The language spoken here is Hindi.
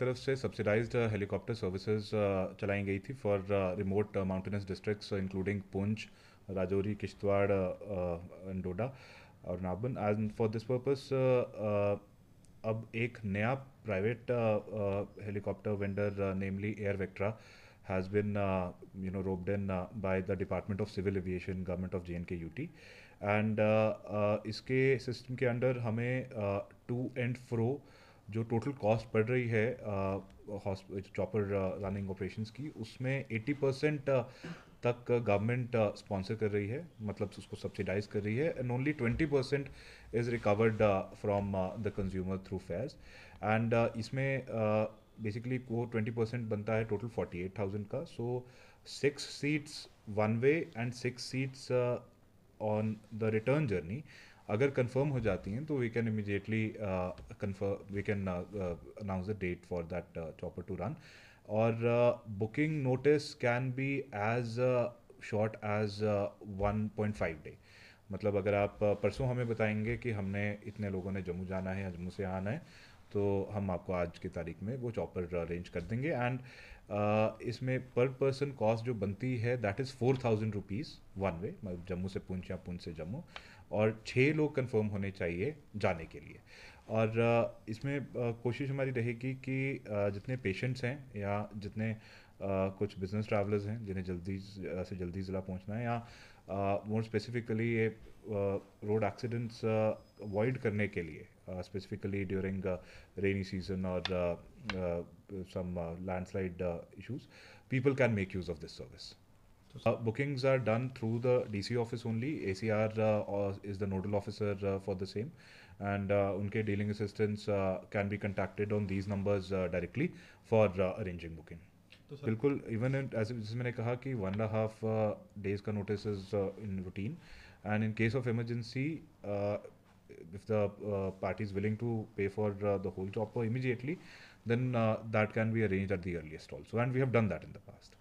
तरफ से सब्सिडाइज्ड हेलीकॉप्टर सर्विसेज चलाई गई थी for remote mountainous districts including Poonch, Rajouri, Kishtwar and Doda और नाबन. एंड फॉर दिस पर्पस अब एक नया private helicopter vendor namely Air Vectra has been roped in by the Department of Civil Aviation, Government of J&K UT. And इसके सिस्टम के अंडर हमें टू एंड फ्रो जो टोटल कॉस्ट पड़ रही है चॉपर रनिंग ऑपरेशंस की, उसमें 80% तक गवर्नमेंट स्पॉन्सर कर रही है, मतलब उसको सब्सिडाइज कर रही है, and only 20% is recovered from the consumer through fares. And इसमें बेसिकली वो 20% बनता है टोटल 48,000 का. So 6 seats one way and 6 seats on the return journey अगर कंफर्म हो जाती हैं तो we can immediately confirm, we can announce the date for that chopper to run. और booking notice can be as short as 1.5 day. मतलब अगर आप परसों हमें बताएंगे कि हमने इतने लोगों ने जम्मू जाना है या जम्मू से आना है, तो हम आपको आज की तारीख में वो चॉपर अरेंज कर देंगे. एंड इसमें पर पर्सन कॉस्ट जो बनती है that is 4,000 rupees one way, मतलब जम्मू से पुंछ या पुंछ से जम्मू, और 6 लोग कंफर्म होने चाहिए जाने के लिए. और इसमें कोशिश हमारी रहेगी कि जितने पेशेंट्स हैं या जितने कुछ बिजनेस ट्रैवलर्स हैं जिन्हें जल्दी से जल्दी ज़िला पहुंचना है, या मोर स्पेसिफिकली ये रोड एक्सीडेंट्स अवॉइड करने के लिए, स्पेसिफिकली ड्यूरिंग रेनी सीजन और some landslide issues, people can make use of this service. Bookings are done through the DC office only. ACR is the nodal officer for the same, and unke dealing assistants can be contacted on these numbers directly for arranging booking. बिल्कुल. इवन एज जैसे मैंने कहा कि 1.5 days का notice is in routine, and in case of emergency if the party is willing to pay for the whole chopper immediately, then that can be arranged at the earliest also, and we have done that in the past.